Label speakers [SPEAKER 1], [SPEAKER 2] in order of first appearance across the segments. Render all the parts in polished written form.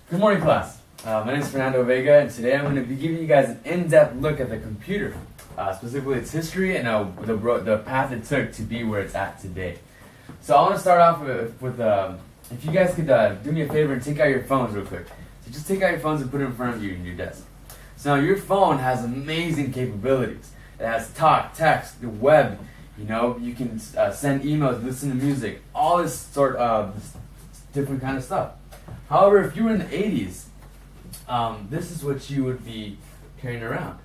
[SPEAKER 1] Good morning, class. My name is Fernando Vega, and today I'm going to be giving you guys an in-depth look at the computer, specifically its history and the path it took to be where it's at today. So I want to start off with if you guys could do me a favor and take out your phones real quick. So just take out your phones and put it in front of you in your desk. So now your phone has amazing capabilities. It has talk, text, the web. You can send emails, listen to music, all this sort of different kind of stuff. However, if you were in the 80s, this is what you would be carrying around.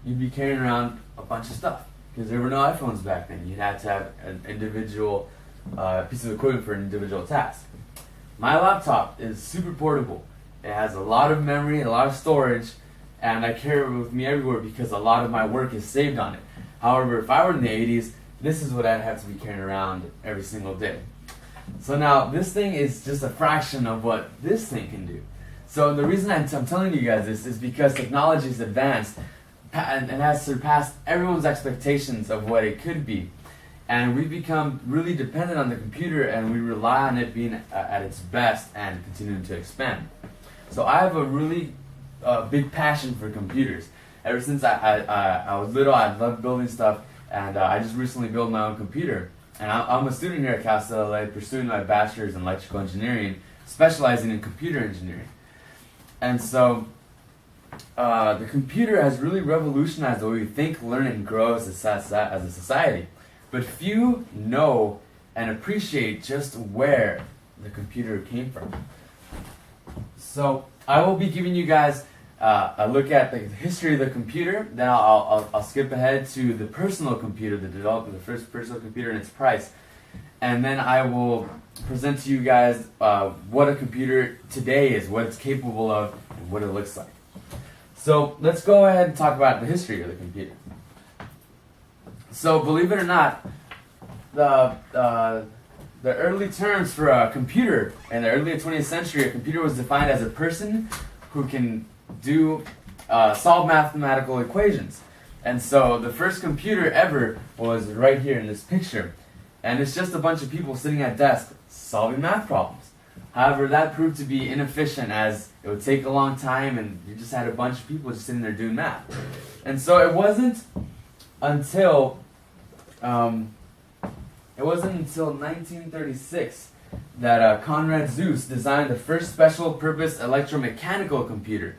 [SPEAKER 1] You'd be carrying around a bunch of stuff because there were no iPhones back then. You'd have to have an individual piece of equipment for an individual task. My laptop is super portable. It has a lot of memory and a lot of storage, and I carry it with me everywhere because a lot of my work is saved on it. However, if I were in the 80s, this is what I'd have to be carrying around every single day. So now, this thing is just a fraction of what this thing can do. So the reason I'm telling you guys this is because technology is advanced and has surpassed everyone's expectations of what it could be. And we've become really dependent on the computer, and we rely on it being at its best and continuing to expand. So I have a really big passion for computers. Ever since I was little, I loved building stuff, and I just recently built my own computer. And I'm a student here at Cal State LA, pursuing my bachelor's in electrical engineering, specializing in computer engineering. And so the computer has really revolutionized the way we think, learn, and grow as a society. But few know and appreciate just where the computer came from. So I will be giving you guys a look at the history of the computer. Then I'll skip ahead to the personal computer, the development of the first personal computer and its price. And then I will present to you guys what a computer today is, what it's capable of, and what it looks like. So let's go ahead and talk about the history of the computer. So believe it or not, the early terms for a computer in the early 20th century, a computer was defined as a person who can solve mathematical equations. And so the first computer ever was right here in this picture. And it's just a bunch of people sitting at desks solving math problems. However, that proved to be inefficient, as it would take a long time and you just had a bunch of people just sitting there doing math. And so it wasn't until 1936 that Conrad Zuse designed the first special purpose electromechanical computer.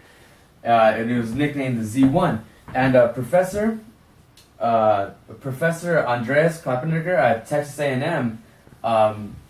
[SPEAKER 1] And it was nicknamed the Z1. And Professor Andreas Klappenegger at Texas A&M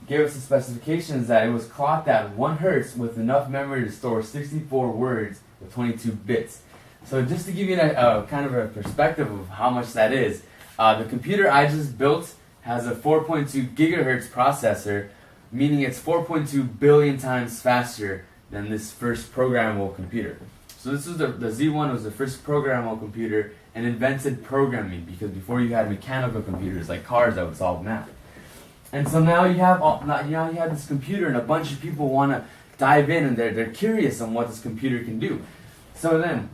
[SPEAKER 1] gave us the specifications that it was clocked at 1 hertz with enough memory to store 64 words with 22 bits. So just to give you a kind of a perspective of how much that is, the computer I just built has a 4.2 gigahertz processor, meaning it's 4.2 billion times faster than this first programmable computer. So this was the Z1 was the first programmable computer and invented programming, because before you had mechanical computers like cars that would solve math. And so now you have this computer, and a bunch of people want to dive in, and they're curious on what this computer can do. So then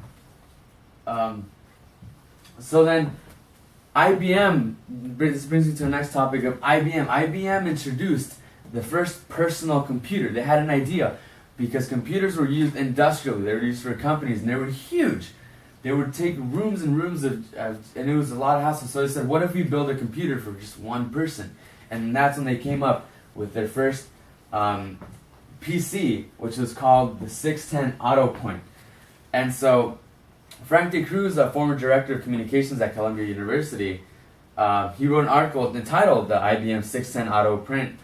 [SPEAKER 1] IBM, this brings me to the next topic of IBM. IBM introduced the first personal computer. They had an idea, because computers were used industrially. They were used for companies, and they were huge. They would take rooms and rooms and it was a lot of hassle. So they said, what if we build a computer for just one person? And that's when they came up with their first PC, which was called the 610 AutoPoint. And so Frank De Cruz, a former director of communications at Columbia University, he wrote an article entitled the IBM 610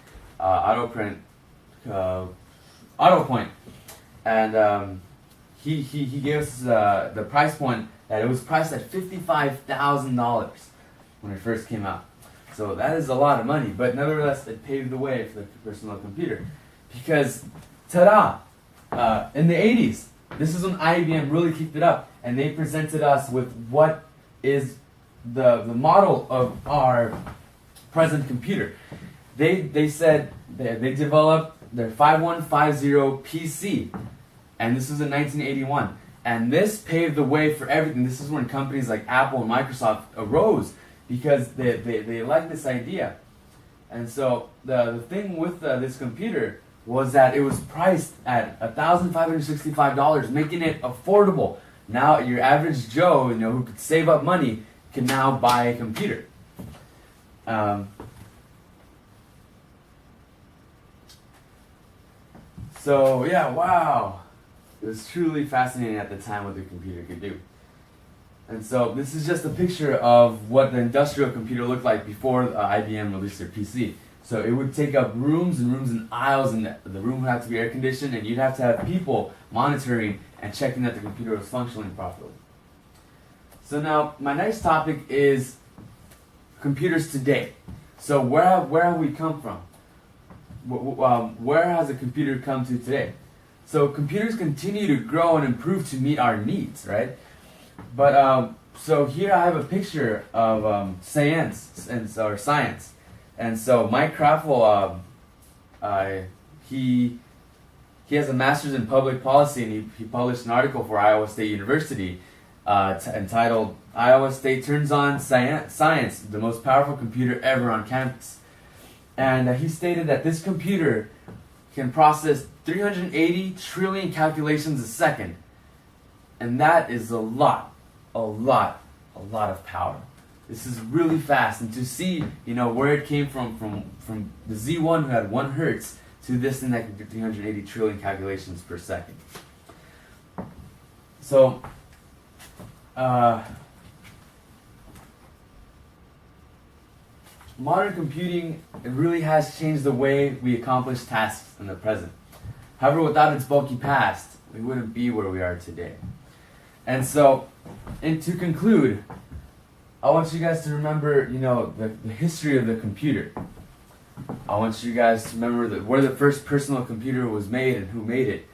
[SPEAKER 1] AutoPoint. And he gave us the price point that it was priced at $55,000 when it first came out. So that is a lot of money, but nevertheless it paved the way for the personal computer. Because, ta-da! In the 80s, this is when IBM really kicked it up, and they presented us with what is the model of our present computer. They said they developed their 5150 PC, and this was in 1981. And this paved the way for everything. This is when companies like Apple and Microsoft arose, because they liked this idea. And so the thing with this computer was that it was priced at $1,565, making it affordable. Now your average Joe, who could save up money, can now buy a computer. So yeah, wow. It was truly fascinating at the time what the computer could do. And so this is just a picture of what the industrial computer looked like before IBM released their PC. So it would take up rooms and rooms and aisles, and the room would have to be air conditioned, and you'd have to have people monitoring and checking that the computer was functioning properly. So now my next topic is computers today. So where have we come from? Where has a computer come to today? So computers continue to grow and improve to meet our needs, right? But so here I have a picture of science. And so Mike Kraffel, he has a master's in public policy, and he published an article for Iowa State University entitled "Iowa State Turns on Science, the most powerful computer ever on campus." And he stated that this computer can process 380 trillion calculations a second. And that is a lot of power. This is really fast. And to see, where it came from the Z1 who had 1 hertz to this thing that can do 380 trillion calculations per second. So, modern computing, it really has changed the way we accomplish tasks in the present. However, without its bulky past, we wouldn't be where we are today. And so, and to conclude, I want you guys to remember, the history of the computer. I want you guys to remember where the first personal computer was made and who made it.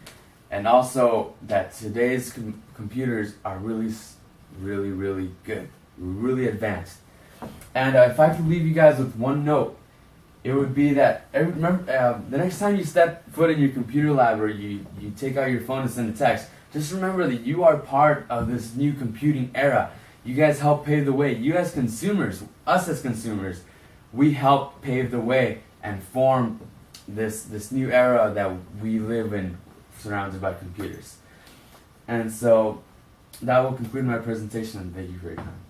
[SPEAKER 1] And also that today's computers are really, really, really good, really advanced. And if I could leave you guys with one note, it would be that the next time you step foot in your computer lab, or you take out your phone and send a text, just remember that you are part of this new computing era. You guys help pave the way. You as consumers, us as consumers, we help pave the way and form this new era that we live in, surrounded by computers. And so that will conclude my presentation. Thank you for your time.